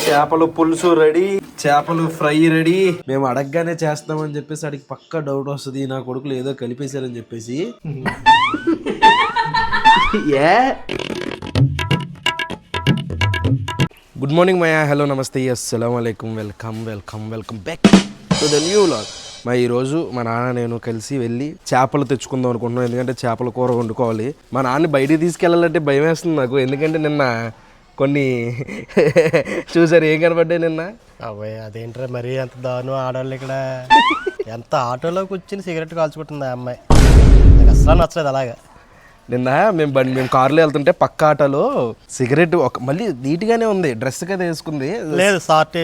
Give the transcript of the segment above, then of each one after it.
చేపలు పులుసు రెడీ, చేపలు ఫ్రై రెడీ. మేము అడగగానే చేస్తామని చెప్పేసి అడిగి పక్కా డౌట్ వస్తుంది నా కొడుకులు ఏదో కలిపేశారని చెప్పేసి. A good morning Maaya, hello నమస్తే, అస్సలాము అలైకుం, welcome back to the new vlog. ఈరోజు మా నాన్న నేను కలిసి వెళ్ళి చేపలు తెచ్చుకుందాం అనుకుంటున్నాం. ఎందుకంటే చేపల కూర వండుకోవాలి. మా నాన్న బయటికి తీసుకెళ్ళాలంటే భయం వేస్తుంది నాకు. ఎందుకంటే నిన్న కొన్ని చూసారు ఏం కనపడ్డాయి నిన్న. అబ్బాయి అదేంట్రా మరీ అంత దారుణం. ఆడవాళ్ళు ఇక్కడ ఎంత ఆటోలో కూర్చుని సిగరెట్ కాల్చుకుంటుంది ఆ అమ్మాయి. నాకు అసలు నచ్చలేదు అలాగా. నిన్న మేము కారులో వెళ్తుంటే పక్క ఆటోలో సిగరెట్ మళ్ళీ నీట్గానే ఉంది, డ్రెస్ కదా వేసుకుంది, లేదు షార్ట్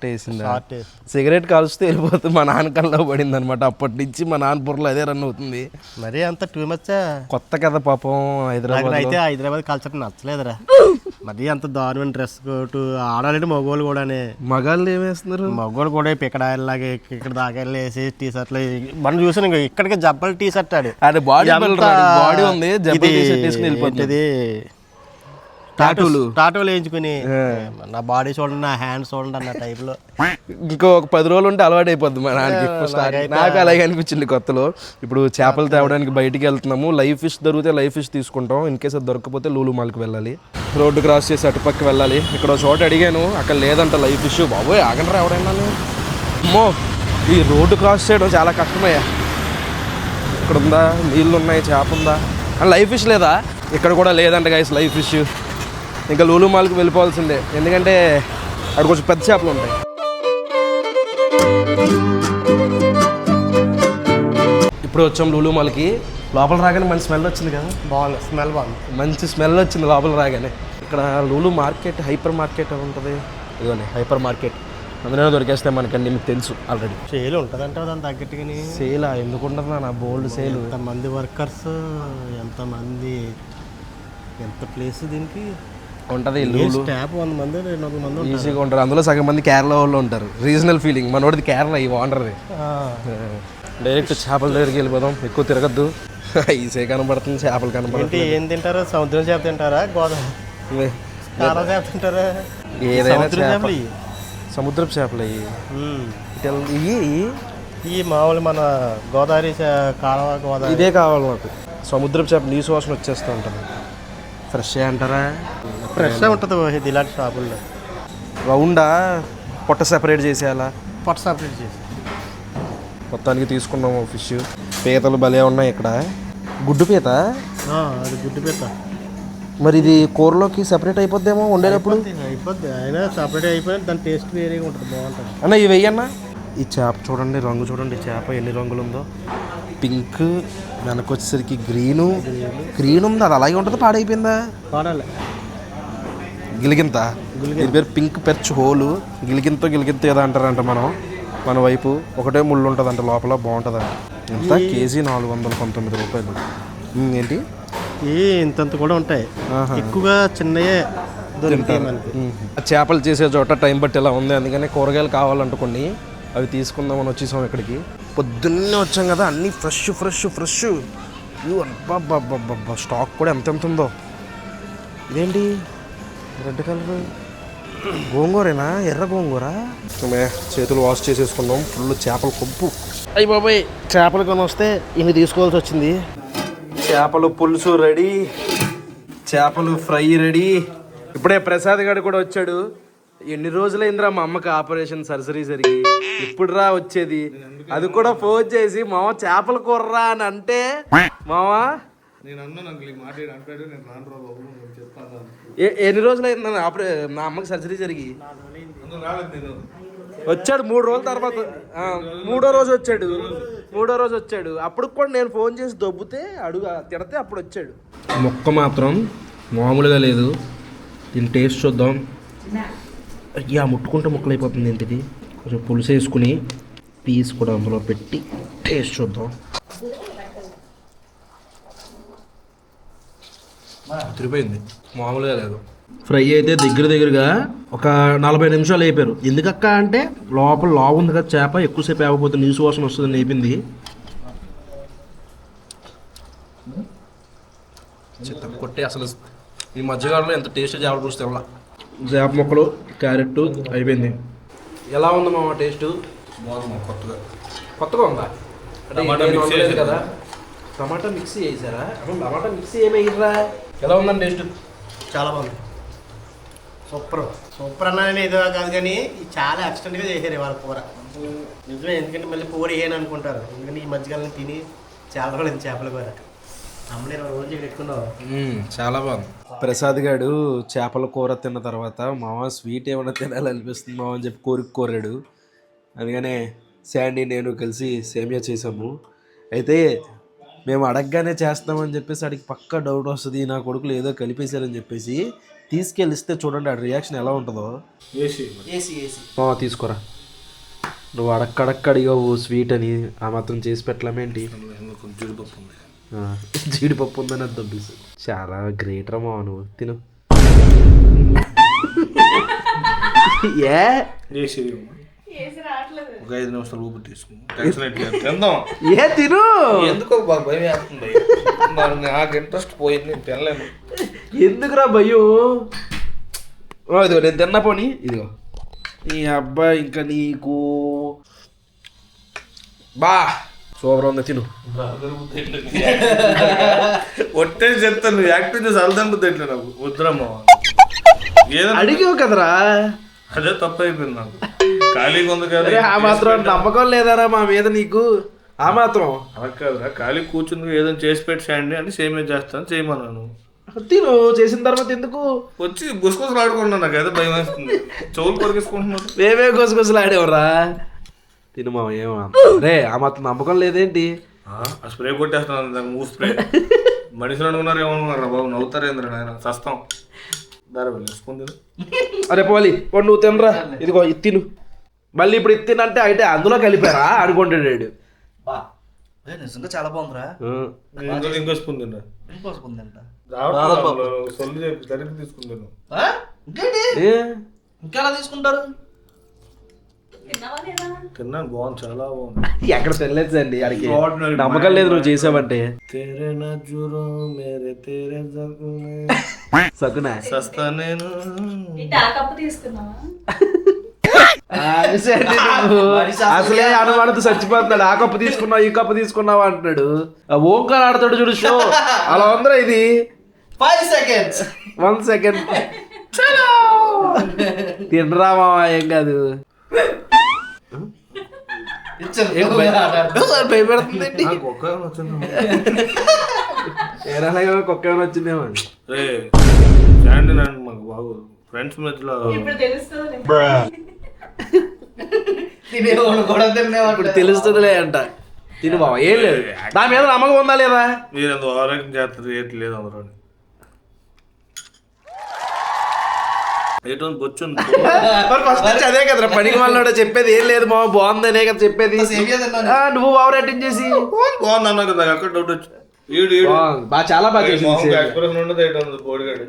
వేసింది. సిగరెట్ కాల్చుతూ వెళ్ళిపోతుంది, మా నాన్న కళ్ళలో పడింది అనమాట. అప్పటి నుంచి మా నాన్న బుర్రలో అదే రన్ అవుతుంది. మరీ అంత టూ మచ్ కొత్త కదా పాపం హైదరాబాద్. అయితే హైదరాబాద్ కల్చర్ నచ్చలేదురా. మరీ అంత దారుణమైన డ్రెస్ కోటు. ఆడాలంటే మగవాళ్ళు కూడానే. మగాళ్ళు ఏమేస్తున్నారు? మగవాళ్ళు కూడా పిక్కడాయలాగా ఇక్కడ దాకా వేసి టీ షర్ట్లు మనం చూసాను. ఇక్కడికి జబ్బలు టీ షర్ట్ ఆడు బాడీ ఉంది, టాటోలు వేయించుకుని నా బాడీ చూడండి, నా హ్యాండ్స్ చూడండి అన్న టైప్ లో. ఇంకో 10 రోజులు ఉంటే అలవాటు అయిపోద్ది మా నాన్నకి. నాకు అలాగే అనిపించింది కొత్తలో. ఇప్పుడు చేపలు తేవడానికి బయటికి వెళ్తున్నాము. లైవ్ ఫిష్ దొరికితే లైవ్ ఫిష్ తీసుకుంటాం. ఇన్ కేసు అది దొరకకపోతే లూలు మాల్కి వెళ్ళాలి. రోడ్డు క్రాస్ చేసి అటుపక్క వెళ్ళాలి. ఇక్కడ చోట అడిగాను, అక్కడ లేదంట లైవ్ ఫిష్. బాబోయ్ ఆగండి ఎవడైనా. అమ్మో, ఈ రోడ్డు క్రాస్ చేయడం చాలా కష్టమయ్యా. ఇక్కడ ఉందా, నీళ్ళు ఉన్నాయి, చేప ఉందా అని. లైవ్ ఫిష్ లేదా? ఇక్కడ కూడా లేదంట గైస్ లైవ్ ఫిష్. ఇంకా లూలు మాల్కి వెళ్ళిపోవాల్సిందే, ఎందుకంటే అక్కడ కొంచెం పెద్ద చేపలు ఉంటాయి. ఇప్పుడు వచ్చాం లూలు మాల్కి. లోపల రాగానే మంచి స్మెల్ వచ్చింది కదా. బాగుంది, స్మెల్ బాగుంది, మంచి స్మెల్ వచ్చింది లోపల రాగానే. ఇక్కడ లూలు మార్కెట్, హైపర్ మార్కెట్ ఉంటుంది. ఇదిగోండి హైపర్ మార్కెట్. అందులోనే దొరికేస్తే మనకండి, మీకు తెలుసు ఆల్రెడీ. సేల్ ఉంటుందంటే దాని తగ్గట్టుగా. సేలా ఎందుకు ఉంటుంది నా బోల్డ్ సేల్. ఎంతమంది వర్కర్స్, ఎంతమంది, ఎంత ప్లేస్ దీనికి ఉంటుంది. స్టాఫ్ 100 మంది 200 మంది ఈజీగా ఉంటారు. అందులో సగం మంది కేరళ వాళ్ళు ఉంటారు. Regional feeling. మనోడిది కేరళ, ఈ ఓనర్ది. డైరెక్ట్ చేపల దగ్గరికి వెళ్ళిపోదాం. ఎక్కువ తిరగద్దు. ఈసే కనబడుతుంది, చేపలు కనబడుతుంది. ఏం తింటారా? సముద్రం చేప తింటారా, గోదావరి చేప తింటారా? ఏదైనా సముద్రపు చేపలు ఈ మామూలు మన గోదావరి కాలువ గోదావరి ఇదే కావాలి నాకు. సముద్రపు చేప నీసు వాసన వచ్చేస్తూ ఉంటుంది. ఫ్రెష్ అంటారా? ఫ్రెష్ ఉంటుంది ఇలాంటి షాపుల్లో. రౌండా పొట్ట సెపరేట్ చేసేయాలా? పొట్ట సెపరేట్ చేసి మొత్తానికి తీసుకున్నాము ఫిష్. పీతలు భలే ఉన్నాయి ఇక్కడ. గుడ్డు పీత, అది గుడ్డు పీత. మరి ఇది కూరలోకి సెపరేట్ అయిపోద్దేమో వండేటప్పుడు. అయిపోద్ది, అయినా సెపరేట్ అయిపోయి దాని టేస్ట్ వేరేగా ఉంటుంది, బాగుంటుంది అన్న. ఇవి వెయ్యన్నా. ఈ చేప చూడండి, రంగు చూడండి, చేప ఎన్ని రంగులు ఉందో. పింక్, వెనక వచ్చేసరికి గ్రీన్ ఉంది. అది అలాగే ఉంటుంది, పాడైపోయిందా? పాడాలి. గిలిగింత, దీని పేరు పింక్ పెర్చ్ హోలు. గిలిగింత ఏదో అంటారంట మన వైపు. ఒకటే ముళ్ళు ఉంటుంది అంట లోపల, బాగుంటుంది. ఎంత కేజీ 419 రూపాయలు. ఏంటి ఇంతంత కూడా ఉంటాయి, ఎక్కువగా చిన్నయే దొరుకుతాయి మనకి. చేపలు చేసే చోట టైం బట్టి ఇలా ఉంది. అందుకని కూరగాయలు కావాలంటుకోండి, అవి తీసుకుందామని వచ్చేసాం ఇక్కడికి. పొద్దున్నే వచ్చాం కదా, అన్నీ ఫ్రెష్. అబ్బా స్టాక్ కూడా ఎంత ఉందో. ఇదేంటి రెడ్ కలర్ గోంగూరేనా? ఎర్ర గోంగూర. చేతులు వాష్ చేసేసుకున్నాం. ఫుల్ చేపల కొప్పు. అయ్యి బాబాయ్, చేపలు కొని వస్తే ఇన్ని తీసుకోవాల్సి వచ్చింది. చేపలు పులుసు రెడీ, చేపలు ఫ్రై రెడీ. ఇప్పుడే ప్రసాద్ గారు కూడా వచ్చాడు. ఎన్ని రోజులైందిరా మా అమ్మకి ఆపరేషన్ సర్జరీ జరిగి, ఇప్పుడు రా వచ్చేది. అది కూడా ఫోన్ చేసి మామ చేపల కూరరా అని అంటే, మావా ఎన్ని రోజులైంది మా అమ్మకి సర్జరీ జరిగి? వచ్చాడు 3 రోజుల తర్వాత. 3వ రోజు వచ్చాడు. అప్పుడు కూడా నేను ఫోన్ చేసి దొబ్బితే తిడితే అప్పుడు వచ్చాడు. మొక్క మాత్రం మామూలుగా లేదు. దీని టేస్ట్ చూద్దాం. అయ్యా, ముట్టుకుంటే ముక్కలు అయిపోతుంది. ఏంటిది? కొంచెం పులుసు వేసుకుని పీస్ కూడా అందులో పెట్టి టేస్ట్ చూద్దాం. తిరిగిపోయింది, మామూలుగా లేదు. ఫ్రై అయితే దగ్గరగా ఒక 40 నిమిషాలు అయిపోయారు. ఎందుకక్క అంటే లోపల లావు ఉంది కదా చేప, ఎక్కువసేపు ఆగిపోతే నీసు వాసన వస్తుందని అయిపోయింది. చిత్తం కొట్టి అసలు ఈ మధ్యకాలంలో ఎంత టేస్ట్ చేపల పులుసు తినాల. జాబ్ మొక్కలు క్యారెట్ అయిపోయింది. ఎలా ఉంది మామ టేస్ట్? బాగుంది, కొత్తగా ఉందా? అంటే టమాటా నేను మిక్సీ వండలేదు చేశారు. కదా. టమాటా మిక్సీ చేశారా? అసలు టమాటా మిక్సీ ఏమైర్రా? ఎలా ఉందండి టేస్ట్? చాలా బాగుంది, సూపర్ సూపర్ అన్నానని ఏదో కాదు కానీ ఇది చాలా ఎక్స్టెంట్గా చేశారు ఇవాళ కూర. నిజమే, ఎందుకంటే మళ్ళీ కూర వేయని అనుకుంటారు. ఎందుకంటే ఈ మధ్యకాలం తిని చాలా రోజులు చేపల కూర అమ్మని 20 రోజులు ఇక్కడ ఎక్కున్నావు. చాలా బాగుంది. ప్రసాద్ గారు చేపల కూర తిన్న తర్వాత మామ స్వీట్ ఏమైనా తినాలనిపిస్తుంది మామ అని చెప్పి కోరాడు. అందుకనే శాండీ నేను కలిసి సేమియా చేసాము. అయితే మేము అడగగానే చేస్తామని చెప్పేసి అడిగి పక్కా డౌట్ వస్తుంది, నా కొడుకులు ఏదో కలిపేశారని చెప్పేసి తీసుకెళ్ళిస్తే చూడండి ఆ రియాక్షన్ ఎలా ఉంటుందో. మామ తీసుకోరా, నువ్వు అడక్కడిగావు స్వీట్ అని, ఆ మాత్రం చేసి పెట్టలేమేంటి? జీడిపప్పు ఉంది. జీడిపప్పు ఉందని అది దొబ్బేసి. చాలా గ్రేట్ రా మామ, నువ్వు తిను. ఏ ఒక 5 నిమిషాలు ఊపి తీసుకుని తిందాం. ఏ తిను. ఎందుకో బాగా భయం వేస్తుంది, నాకు ఇంట్రెస్ట్ పోయింది, నేను తినలేను. ఎందుకురా భయం? ఇదిగో నేను తిన్నా పోనీ, ఇదిగో నీ అబ్బాయి ఇంకా నీకు బా సూపర్ ఉంది, తిను. ఒట్టే చెప్తాను, యాక్టివ్ చేసి అర్థంటుంది ఎట్లా నాకు వద్దురమ్మా. ఏదో అడిగావు కదరా, అదే తప్పు అయిపోయింది నాకు. ఖాళీగా ఉంది కదా, ఆ మాత్రం నమ్మకం లేదారా మా మీద నీకు? ఆ మాత్రం అలా కాదురా, ఖాళీ కూర్చుని ఏదైనా చేసి పెట్టండి అని సేమే చేస్తాను, చేయమన్నాను. తిను. చేసిన తర్వాత ఎందుకు వచ్చి గుసగుసలు ఆడుకుంటున్నాను, నాకు అయితే భయం వేస్తుంది, చెవులు కొరికేసుకుంటున్నాను. మేమే గుసగుసలు ఆడేవరా. తిను మామ, ఏమా రే ఆ మాత్రం నమ్మకం లేదేంటి? ఆ స్ప్రే కొట్టేస్తున్నాను, దానికి మూవ్ స్ప్రే. మనుషులు అనుకున్నారు ఏమనుకున్నారా బాబు, నవ్వుతారేంద్ర నాయన, సస్తాం. దారి వెళ్ళేసుకుంది. అరే పోలి పోనీ, నువ్వు తినరా, ఇదిగో ఇది తిను. మళ్ళీ ఇప్పుడు ఇది తినంటే అయితే అందులో కలిపారా అనుకుంటాడు. నిజంగా చాలా బాగుందిరా. ఇంకో స్పూన్ తిన్నా, ఇంకోసుకుందంట. సొల్లు చెప్పి సరిగ్గా తీసుకుంటాను. ఇంకేంటి ఇంకెలా తీసుకుంటారు? తిన్నాను, బాగుంది, చాలా బాగుంది. ఎక్కడ తినలేదు అండి అడిగి, నమ్మకం లేదు నువ్వు చేసావంటే. సకునా సస్తా నేను అసలే అనుమానంతో చచ్చిపోతున్నాడు. ఆ కప్పు తీసుకున్నావు, ఈ కప్పు తీసుకున్నావు అంటున్నాడు. ఓంకార్ ఆడతాడు చూడు షో, అలా ఉందిరా ఇది. 5 seconds 1 second తినరా మావా, ఏం కాదు. భయపడుతుందండి, కుక్క ఏమైనా వచ్చిందేమో. మాకు బాగు ఫ్రెండ్స్ మధ్యలో తినేవాళ్ళు కూడా తినేవాళ్ళు. ఇప్పుడు తెలుస్తుందిలే అంట. తిను బావ, ఏం లేదు, నా మీద నమ్మకం ఉందా లేదా? మీరు ఎంత ఆరోగ్యం చేస్తారు, ఏటి లేదు అందరూ. ఏటో బొచ్చుంది. మరి ఫస్ట్ నుంచి అదే కదరా పనికి వాళ్ళ చెప్పేది, ఏం లేదు మామ బాగుందనే కదా చెప్పేది. నువ్వు బావ రేటింగ్ చేసి బాగుంది అన్నా కదా, అక్కడ డౌట్ వచ్చి చాలా బాగా చేసింది. ఎక్స్ప్రెషన్ ఉండదు, ఏటో బోడిగాడు.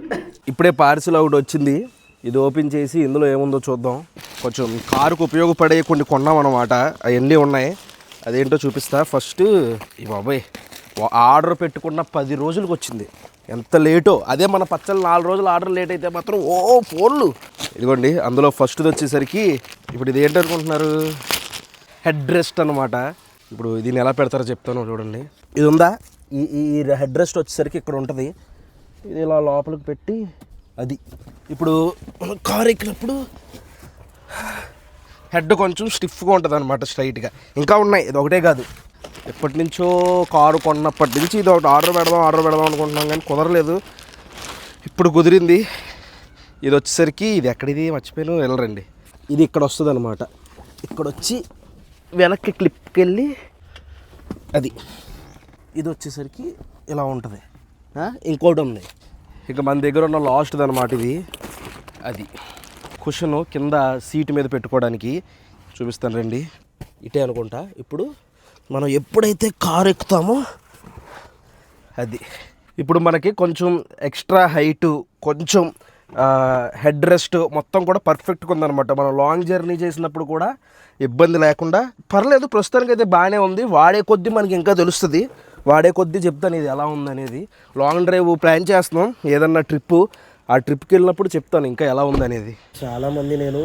ఇప్పుడే పార్సిల్ ఒకటి వచ్చింది, ఇది ఓపెన్ చేసి ఇందులో ఏముందో చూద్దాం. కొంచెం కారుకు ఉపయోగపడే కొన్ని కొన్నాం అన్నమాట, అవన్నీ ఉన్నాయి. అదేంటో చూపిస్తా. ఫస్ట్ ఈ బాబాయ్ ఆర్డర్ పెట్టుకున్న 10 రోజులకు వచ్చింది, ఎంత లేటో. అదే మన పచ్చళ్ళు 4 రోజులు ఆర్డర్ లేట్ అయితే మాత్రం ఫోన్లు. ఇదిగోండి, అందులో ఫస్ట్ది వచ్చేసరికి ఇప్పుడు ఇది ఏంటనుకుంటున్నారు, హెడ్ రెస్ట్ అనమాట. ఇప్పుడు దీన్ని ఎలా పెడతారో చెప్తాను చూడండి. ఇది ఉందా, ఈ హెడ్ రెస్ట్ వచ్చేసరికి ఇక్కడ ఉంటుంది. ఇది ఇలా లోపలికి పెట్టి అది ఇప్పుడు కారు ఎక్కినప్పుడు హెడ్ కొంచెం స్టిఫ్గా ఉంటుంది అనమాట, స్ట్రైట్గా. ఇంకా ఉన్నాయి, ఇది ఒకటే కాదు. ఎప్పటి నుంచో కారు కొన్నప్పటి నుంచి ఇది ఒకటి ఆర్డర్ పెడదాం అనుకుంటున్నాం, కానీ కుదరలేదు. ఇప్పుడు కుదిరింది. ఇది వచ్చేసరికి ఇది ఎక్కడిది మర్చిపోయాను, వెళ్ళరండి. ఇది ఇక్కడ వస్తుంది అనమాట. ఇక్కడ వచ్చి వెనక్కి క్లిప్కి వెళ్ళి అది ఇది వచ్చేసరికి ఇలా ఉంటుంది. ఇంకోటి ఉంది, ఇక మన దగ్గర ఉన్న లాస్ట్ది అనమాట ఇది. అది కుషను కింద సీటు మీద పెట్టుకోవడానికి చూపిస్తాను రండి. ఇటే అనుకుంటా. ఇప్పుడు మనం ఎప్పుడైతే కారు ఎక్కుతామో అది ఇప్పుడు మనకి కొంచెం ఎక్స్ట్రా హైటు, కొంచెం హెడ్ రెస్ట్ మొత్తం కూడా పర్ఫెక్ట్గా ఉందన్నమాట. మనం లాంగ్ జర్నీ చేసినప్పుడు కూడా ఇబ్బంది లేకుండా పర్లేదు. ప్రస్తుతానికి అయితే బాగానే ఉంది. వాడే కొద్దీ మనకి ఇంకా తెలుస్తుంది, వాడే కొద్దీ చెప్తాను ఇది ఎలా ఉందనేది. లాంగ్ డ్రైవ్ ప్లాన్ చేస్తున్నాం, ఏదన్నా ట్రిప్పు ఆ ట్రిప్కి వెళ్ళినప్పుడు చెప్తాను ఇంకా ఎలా ఉందనేది. చాలామంది నేను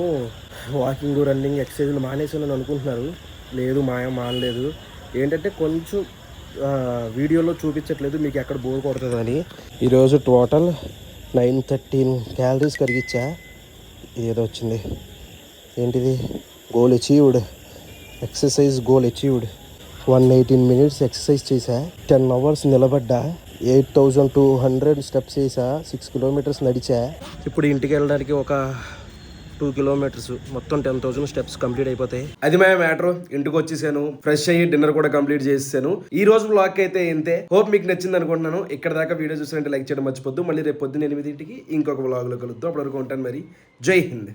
వాకింగ్ రన్నింగ్ ఎక్సర్సైజ్లు మానేసానని అనుకుంటున్నారు. లేదు మానలేదు. ఏంటంటే కొంచెం వీడియోలో చూపించట్లేదు మీకు ఎక్కడ బోర్ కొడుతుందని. ఈరోజు టోటల్ 913 క్యాలరీస్ కరిగించా. ఏదో వచ్చింది ఏంటిది, goal achieved, exercise goal achieved. 118 minutes exercise చేసా, 10 hours నిలబడ్డా, 8200 స్టెప్స్ చేసా, 6 kilometers నడిచా. ఇప్పుడు ఇంటికి వెళ్ళడానికి ఒక 2 kilometers, మొత్తం 10,000 స్టెప్స్ కంప్లీట్ అయిపోతాయి. అది మా మ్యాటర్. ఇంటికి వచ్చేసాను, ఫ్రెష్ అయ్యి డిన్నర్ కూడా కంప్లీట్ చేసేసాను. ఈ రోజు బ్లాగ్ అయితే ఇంతే. హోప్ మీకు నచ్చింది అనుకుంటున్నాను. ఇక్కడ దాకా వీడియో చూసినట్టు లైక్ చేయడం మర్చిపోద్దు. మళ్ళీ రేపు పొద్దున్న 8 ఇంకొక బ్లాగ్లో కలుద్దాం. అప్పటివరకు ఉంటాను మరి. జై హింద్.